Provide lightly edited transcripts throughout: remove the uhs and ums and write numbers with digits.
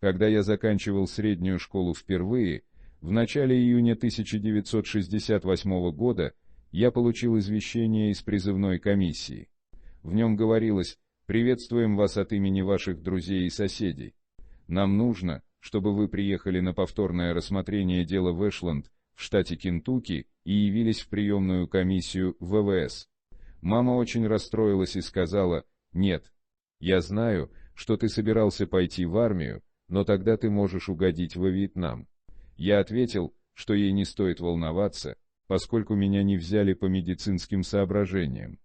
Когда я заканчивал среднюю школу впервые, в начале июня 1968 года, я получил извещение из призывной комиссии. В нем говорилось: «Приветствуем вас от имени ваших друзей и соседей. Нам нужно, чтобы вы приехали на повторное рассмотрение дела в Эшленд, в штате Кентукки, и явились в приемную комиссию ВВС». Мама очень расстроилась и сказала: «Нет, я знаю, что ты собирался пойти в армию, но тогда ты можешь угодить во Вьетнам». Я ответил, что ей не стоит волноваться, поскольку меня не взяли по медицинским соображениям.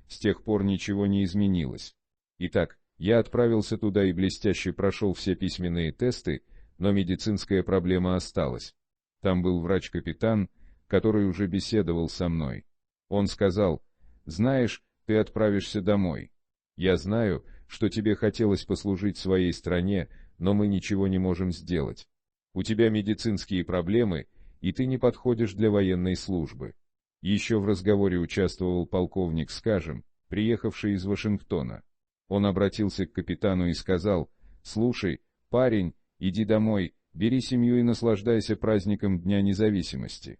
С тех пор ничего не изменилось. Итак, я отправился туда и блестяще прошел все письменные тесты, но медицинская проблема осталась. Там был врач-капитан, который уже беседовал со мной. Он сказал: «Знаешь, ты отправишься домой. Я знаю, что тебе хотелось послужить своей стране, но мы ничего не можем сделать. У тебя медицинские проблемы, и ты не подходишь для военной службы». Еще в разговоре участвовал полковник Скажем, приехавший из Вашингтона. Он обратился к капитану и сказал: «Слушай, парень, иди домой, бери семью и наслаждайся праздником Дня независимости.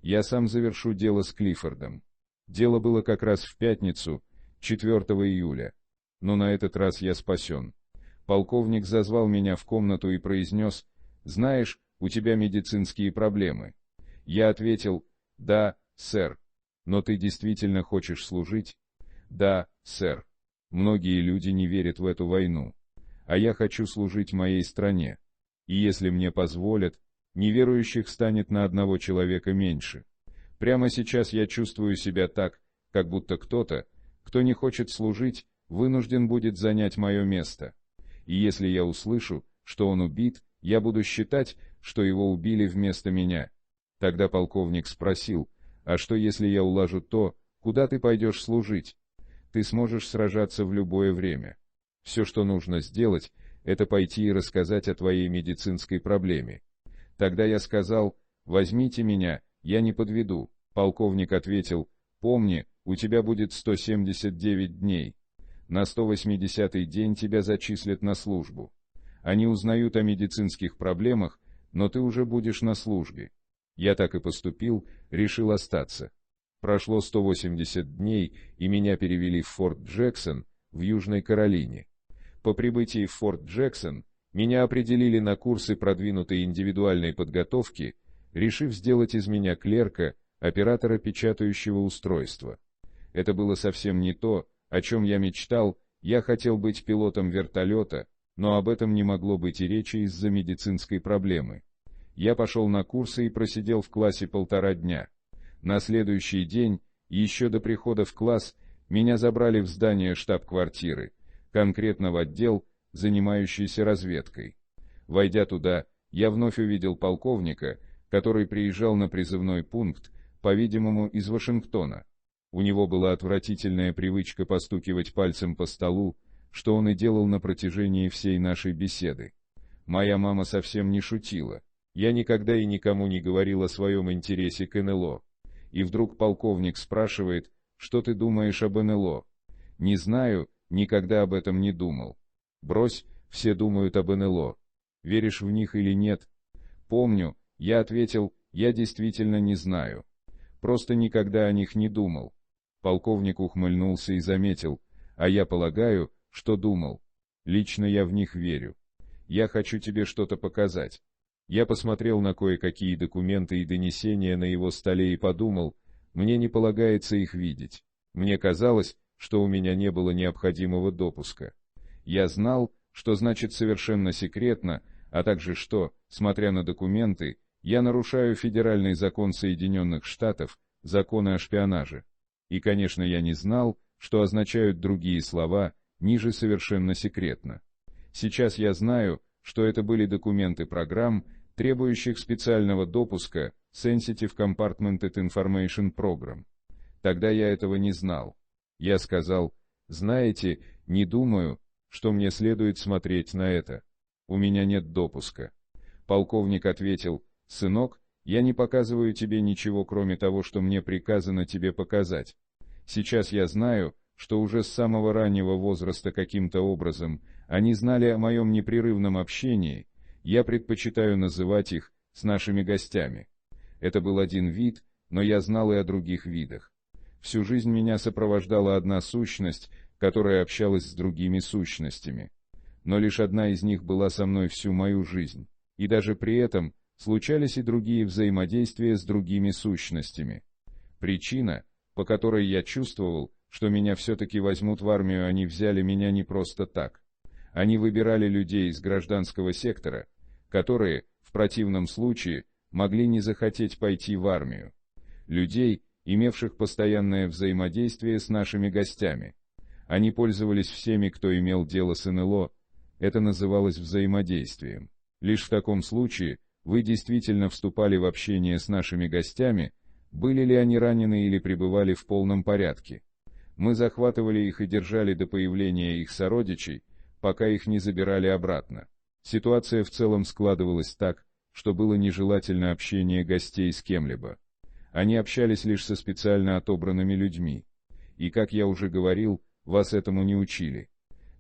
Я сам завершу дело с Клиффордом». Дело было как раз в пятницу, 4 июля. Но на этот раз я спасен. Полковник зазвал меня в комнату и произнес: «Знаешь, у тебя медицинские проблемы». Я ответил: «Да, сэр». «Но ты действительно хочешь служить?» «Да, сэр. Многие люди не верят в эту войну. А я хочу служить моей стране. И если мне позволят, неверующих станет на одного человека меньше. Прямо сейчас я чувствую себя так, как будто кто-то, кто не хочет служить, вынужден будет занять мое место. И если я услышу, что он убит, я буду считать, что его убили вместо меня». Тогда полковник спросил: «А что, если я улажу то, куда ты пойдешь служить? Ты сможешь сражаться в любое время. Все, что нужно сделать, это пойти и рассказать о твоей медицинской проблеме». Тогда я сказал: «Возьмите меня, я не подведу». Полковник ответил: «Помни, у тебя будет 179 дней. На 180-й день тебя зачислят на службу. Они узнают о медицинских проблемах, но ты уже будешь на службе». Я так и поступил, решил остаться. Прошло 180 дней, и меня перевели в Форт Джексон в Южной Каролине. По прибытии в Форт Джексон меня определили на курсы продвинутой индивидуальной подготовки, решив сделать из меня клерка, оператора печатающего устройства. Это было совсем не то, о чем я мечтал. Я хотел быть пилотом вертолета, но об этом не могло быть и речи из-за медицинской проблемы. Я пошел на курсы и просидел в классе 1,5 дня. На следующий день, еще до прихода в класс, меня забрали в здание штаб-квартиры, конкретно в отдел, занимающийся разведкой. Войдя туда, я вновь увидел полковника, который приезжал на призывной пункт, по-видимому, из Вашингтона. У него была отвратительная привычка постукивать пальцем по столу, что он и делал на протяжении всей нашей беседы. Моя мама совсем не шутила. Я никогда и никому не говорил о своем интересе к НЛО. И вдруг полковник спрашивает: «Что ты думаешь об НЛО?» «Не знаю, никогда об этом не думал». «Брось, все думают об НЛО. Веришь в них или нет?» Помню, я ответил: «Я действительно не знаю. Просто никогда о них не думал». Полковник ухмыльнулся и заметил: «А я полагаю, что думал. Лично я в них верю. Я хочу тебе что-то показать». Я посмотрел на кое-какие документы и донесения на его столе и подумал: мне не полагается их видеть. Мне казалось, что у меня не было необходимого допуска. Я знал, что значит совершенно секретно, а также что, смотря на документы, я нарушаю федеральный закон Соединенных Штатов, законы о шпионаже. И, конечно, я не знал, что означают другие слова, ниже совершенно секретно. Сейчас я знаю, что это были документы программ, требующих специального допуска Sensitive Compartmented Information Program. Тогда я этого не знал. Я сказал: «Знаете, не думаю, что мне следует смотреть на это. У меня нет допуска». Полковник ответил: «Сынок, я не показываю тебе ничего, кроме того, что мне приказано тебе показать. Сейчас я знаю, что уже с самого раннего возраста каким-то образом они знали о моем непрерывном общении, Я предпочитаю называть их «с нашими гостями». Это был один вид, но я знал и о других видах. Всю жизнь меня сопровождала одна сущность, которая общалась с другими сущностями. Но лишь одна из них была со мной всю мою жизнь. И даже при этом случались и другие взаимодействия с другими сущностями. Причина, по которой я чувствовал, что меня все-таки возьмут в армию, они взяли меня не просто так. Они выбирали людей из гражданского сектора, которые, в противном случае, могли не захотеть пойти в армию. Людей, имевших постоянное взаимодействие с нашими гостями. Они пользовались всеми, кто имел дело с НЛО. Это называлось взаимодействием. Лишь в таком случае вы действительно вступали в общение с нашими гостями, были ли они ранены или пребывали в полном порядке. Мы захватывали их и держали до появления их сородичей, пока их не забирали обратно. Ситуация в целом складывалась так, что было нежелательно общение гостей с кем-либо. Они общались лишь со специально отобранными людьми. И, как я уже говорил, вас этому не учили.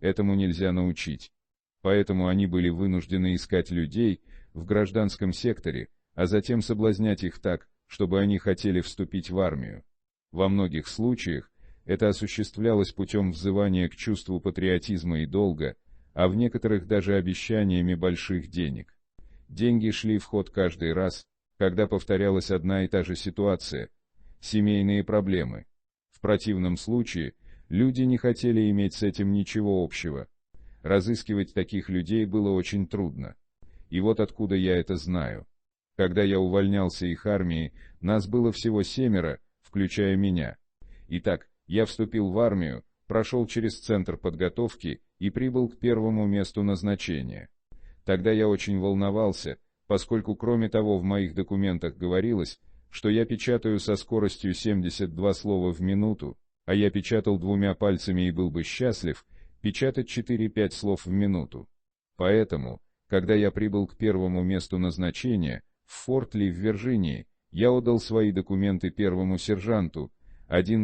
Этому нельзя научить. Поэтому они были вынуждены искать людей в гражданском секторе, а затем соблазнять их так, чтобы они хотели вступить в армию. Во многих случаях это осуществлялось путем взывания к чувству патриотизма и долга, а в некоторых даже обещаниями больших денег. Деньги шли в ход каждый раз, когда повторялась одна и та же ситуация – семейные проблемы. В противном случае люди не хотели иметь с этим ничего общего. Разыскивать таких людей было очень трудно. И вот откуда я это знаю. Когда я увольнялся из армии, нас было всего 7, включая меня. Итак, я вступил в армию, прошел через центр подготовки и прибыл к первому месту назначения. Тогда я очень волновался, поскольку кроме того в моих документах говорилось, что я печатаю со скоростью 72 слова в минуту, а я печатал 2 пальцами и был бы счастлив печатать 4-5 слов в минуту. Поэтому, когда я прибыл к первому месту назначения, в Форт Ли в Вирджинии, я отдал свои документы первому сержанту.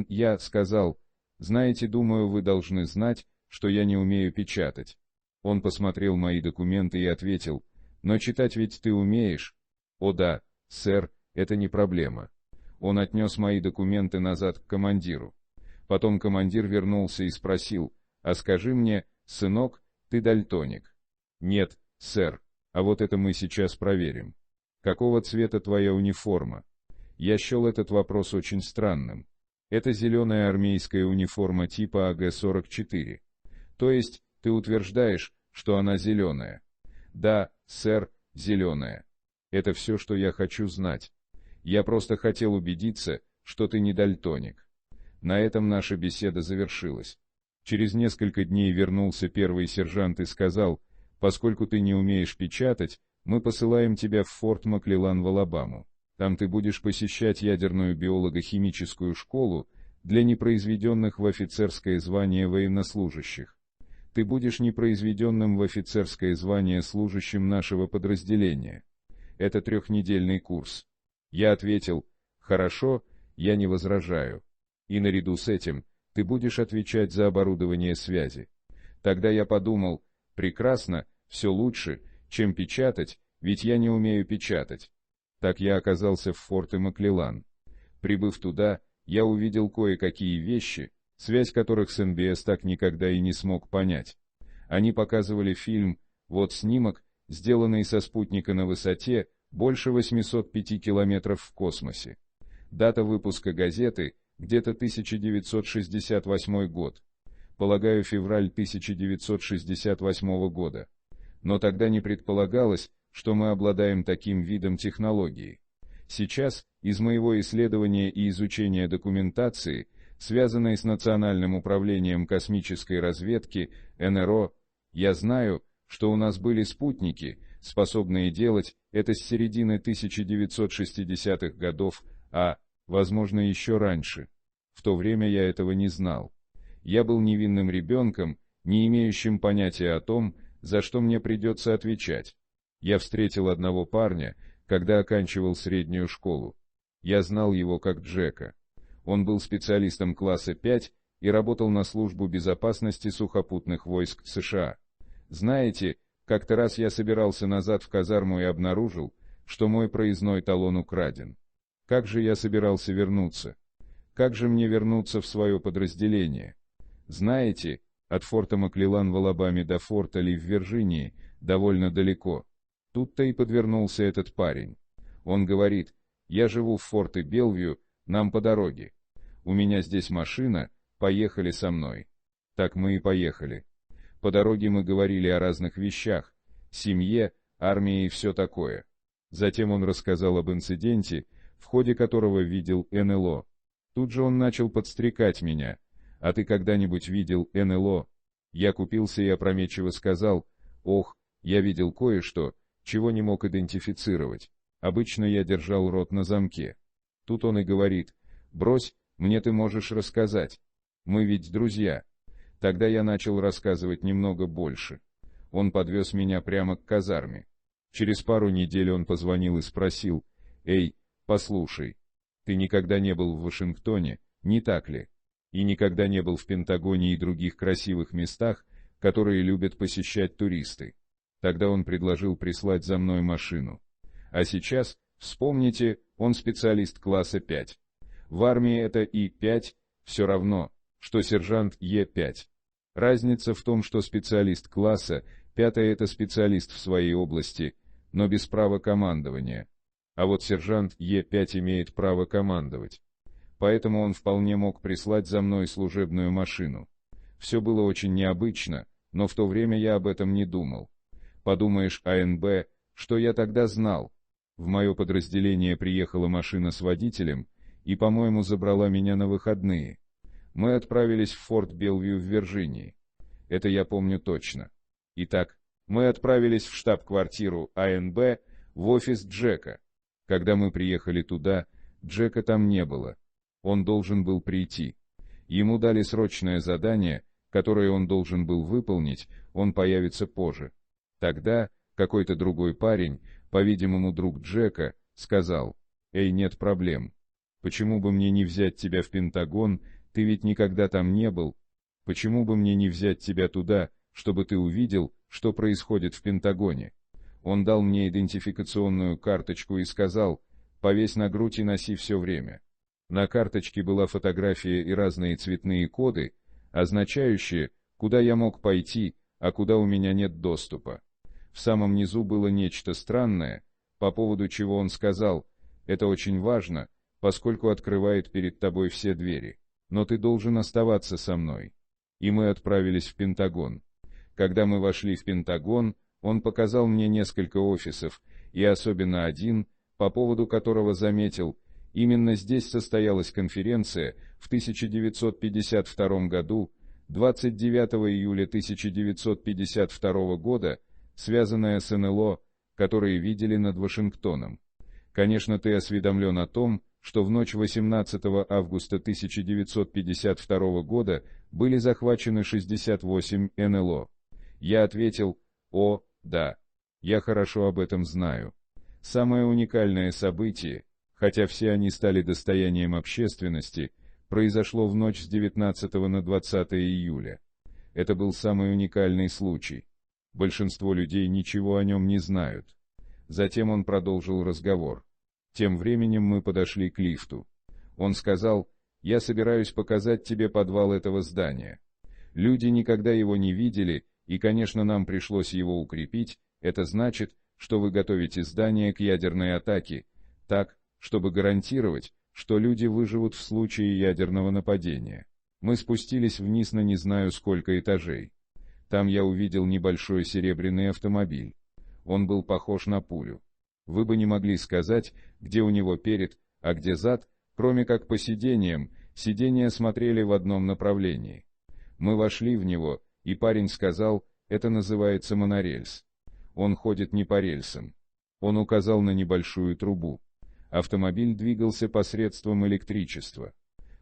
Я сказал: «Знаете, думаю, вы должны знать, что я не умею печатать». Он посмотрел мои документы и ответил: «Но читать ведь ты умеешь?» «О да, сэр, это не проблема». Он отнес мои документы назад к командиру. Потом командир вернулся и спросил: «А скажи мне, сынок, ты дальтоник?» «Нет, сэр, а вот это мы сейчас проверим». «Какого цвета твоя униформа?» Я счел этот вопрос очень странным. Это зеленая армейская униформа типа АГ-44. То есть, ты утверждаешь, что она зеленая? Да, сэр, зеленая. Это все, что я хочу знать. Я просто хотел убедиться, что ты не дальтоник. На этом наша беседа завершилась. Через несколько дней вернулся первый сержант и сказал: «Поскольку ты не умеешь печатать, мы посылаем тебя в Форт Маклеллан в Алабаму. Там ты будешь посещать ядерную биолого-химическую школу для непроизведенных в офицерское звание военнослужащих. Ты будешь непроизведенным в офицерское звание служащим нашего подразделения. Это 3-недельный курс». Я ответил: «Хорошо, я не возражаю. И наряду с этим ты будешь отвечать за оборудование связи». Тогда я подумал: прекрасно, все лучше, чем печатать, ведь я не умею печатать. Так я оказался в Форте Маклеллан. Прибыв туда, я увидел кое-какие вещи, связь которых с НБС так никогда и не смог понять. Они показывали фильм, вот снимок, сделанный со спутника на высоте больше 805 километров в космосе. Дата выпуска газеты где-то 1968 год. Полагаю, февраль 1968 года. Но тогда не предполагалось, что мы обладаем таким видом технологии. Сейчас, из моего исследования и изучения документации, связанной с Национальным управлением космической разведки, НРО, я знаю, что у нас были спутники, способные делать это с середины 1960-х годов, возможно, еще раньше. В то время я этого не знал. Я был невинным ребенком, не имеющим понятия о том, за что мне придется отвечать. Я встретил одного парня, когда оканчивал среднюю школу. Я знал его как Джека. Он был специалистом класса 5 и работал на службу безопасности сухопутных войск США. Знаете, Как-то раз я собирался назад в казарму и обнаружил, что мой проездной талон украден. Как же я собирался вернуться? Как же мне вернуться в свое подразделение? Знаете, от форта Маклеллан в Алабаме до форта Ли в Вирджинии довольно далеко. Тут-то и подвернулся этот парень. Он говорит: «Я живу в форте Белвью, нам по дороге. У меня здесь машина, поехали со мной». Так мы и поехали. По дороге мы говорили о разных вещах, семье, армии и все такое. Затем он рассказал об инциденте, в ходе которого видел НЛО. Тут же он начал подстрекать меня: «А ты когда-нибудь видел НЛО?» Я купился и опрометчиво сказал: «Ох, я видел кое-что, чего не мог идентифицировать. Обычно я держал рот на замке». Тут он и говорит: «Брось, мне ты можешь рассказать. Мы ведь друзья». Тогда я начал рассказывать немного больше. Он подвез меня прямо к казарме. Через пару недель он позвонил и спросил: «Эй, послушай, ты никогда не был в Вашингтоне, не так ли? И никогда не был в Пентагоне и других красивых местах, которые любят посещать туристы?» Тогда он предложил прислать за мной машину. А сейчас, вспомните, он специалист класса 5. В армии это И-5, все равно, что сержант Е-5. Разница в том, что специалист класса 5 — это специалист в своей области, но без права командования. А вот сержант Е-5 имеет право командовать. Поэтому он вполне мог прислать за мной служебную машину. Все было очень необычно, но в то время я об этом не думал. Подумаешь, АНБ, что я тогда знал? В мое подразделение приехала машина с водителем и, по-моему, забрала меня на выходные. Мы отправились в форт Белвью в Вирджинии. Это я помню точно. Итак, мы отправились в штаб-квартиру АНБ, в офис Джека. Когда мы приехали туда, Джека там не было. Он должен был прийти. Ему дали срочное задание, которое он должен был выполнить, он появится позже. Тогда какой-то другой парень, по-видимому, друг Джека, сказал: «Эй, нет проблем. Почему бы мне не взять тебя в Пентагон? Ты ведь никогда там не был. Почему бы мне не взять тебя туда, чтобы ты увидел, что происходит в Пентагоне?» Он дал мне идентификационную карточку и сказал: «Повесь на грудь и носи все время». На карточке была фотография и разные цветные коды, означающие, куда я мог пойти, а куда у меня нет доступа. В самом низу было нечто странное, по поводу чего он сказал: «Это очень важно, поскольку открывает перед тобой все двери. Но ты должен оставаться со мной». И мы отправились в Пентагон. Когда мы вошли в Пентагон, он показал мне несколько офисов, и особенно один, по поводу которого заметил: именно здесь состоялась конференция в 1952 году, 29 июля 1952 года, связанная с НЛО, которые видели над Вашингтоном. Конечно, ты осведомлен о том, что в ночь 18 августа 1952 года были захвачены 68 НЛО. Я ответил: «О, да, я хорошо об этом знаю». Самое уникальное событие, хотя все они стали достоянием общественности, произошло в ночь с 19 на 20 июля. Это был самый уникальный случай. Большинство людей ничего о нем не знают. Затем он продолжил разговор. Тем временем мы подошли к лифту. Он сказал: «Я собираюсь показать тебе подвал этого здания. Люди никогда его не видели, и, конечно, нам пришлось его укрепить. Это значит, что вы готовите здание к ядерной атаке, так, чтобы гарантировать, что люди выживут в случае ядерного нападения». Мы спустились вниз на не знаю сколько этажей. Там я увидел небольшой серебряный автомобиль. Он был похож на пулю. Вы бы не могли сказать, где у него перед, а где зад, кроме как по сиденьям, сиденья смотрели в одном направлении. Мы вошли в него, и парень сказал: «Это называется монорельс. Он ходит не по рельсам». Он указал на небольшую трубу. Автомобиль двигался посредством электричества.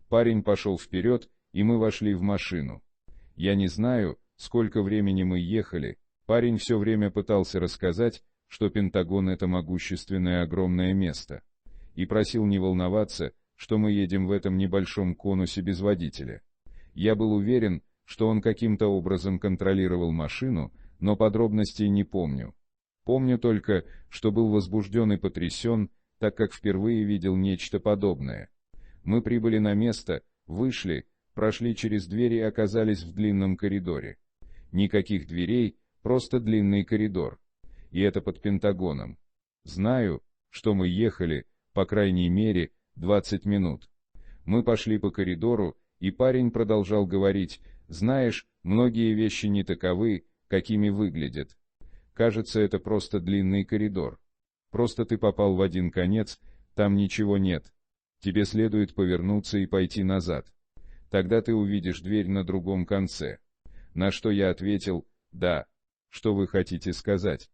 Парень пошел вперед, и мы вошли в машину. Я не знаю, сколько времени мы ехали. Парень все время пытался рассказать, что Пентагон — это могущественное огромное место, и просил не волноваться, что мы едем в этом небольшом конусе без водителя. Я был уверен, что он каким-то образом контролировал машину, но подробностей не помню. Помню только, что был возбужден и потрясен, так как впервые видел нечто подобное. Мы прибыли на место, вышли, прошли через двери и оказались в длинном коридоре. Никаких дверей, просто длинный коридор. И это под Пентагоном. Знаю, что мы ехали, по крайней мере, 20 минут. Мы пошли по коридору, и парень продолжал говорить: «Знаешь, многие вещи не таковы, какими выглядят. Кажется, это просто длинный коридор. Просто ты попал в один конец, там ничего нет. Тебе следует повернуться и пойти назад. Тогда ты увидишь дверь на другом конце». На что я ответил: «Да. Что вы хотите сказать?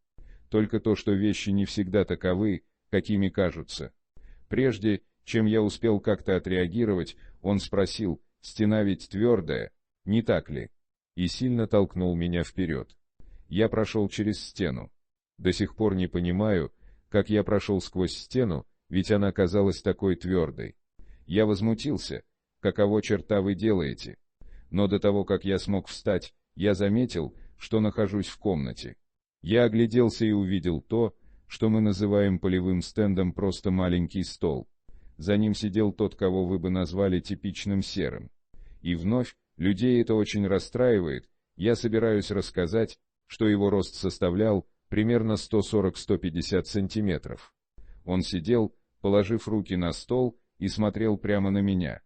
Только то, что вещи не всегда таковы, какими кажутся». Прежде чем я успел как-то отреагировать, он спросил: «Стена ведь твердая, не так ли?» И сильно толкнул меня вперед. Я прошел через стену. До сих пор не понимаю, как я прошел сквозь стену, ведь она казалась такой твердой. Я возмутился: «Каково черта вы делаете?» Но до того, как я смог встать, я заметил, что нахожусь в комнате. Я огляделся и увидел то, что мы называем полевым стендом, просто маленький стол. За ним сидел тот, кого вы бы назвали типичным серым. И вновь, людей это очень расстраивает, я собираюсь рассказать, что его рост составлял примерно 140-150 сантиметров. Он сидел, положив руки на стол, и смотрел прямо на меня.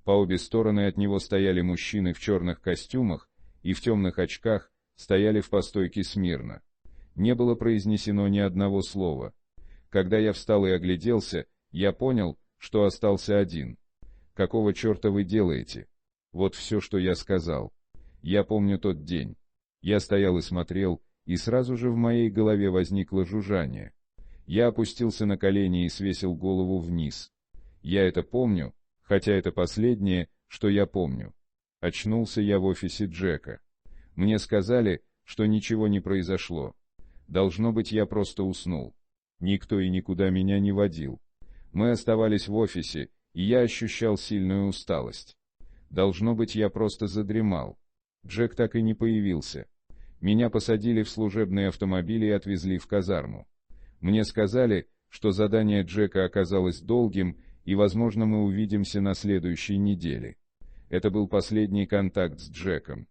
По обе стороны от него стояли мужчины в черных костюмах и в темных очках, стояли в по стойке смирно. Не было произнесено ни одного слова. Когда я встал и огляделся, я понял, что остался один. «Какого черта вы делаете?» Вот все, что я сказал. Я помню тот день. Я стоял и смотрел, и сразу же в моей голове возникло жужжание. Я опустился на колени и свесил голову вниз. Я это помню, хотя это последнее, что я помню. Очнулся я в офисе Джека. Мне сказали, что ничего не произошло. Должно быть, я просто уснул. Никто и никуда меня не водил. Мы оставались в офисе, и я ощущал сильную усталость. Должно быть, я просто задремал. Джек так и не появился. Меня посадили в служебный автомобиль и отвезли в казарму. Мне сказали, что задание Джека оказалось долгим, и, возможно, мы увидимся на следующей неделе. Это был последний контакт с Джеком.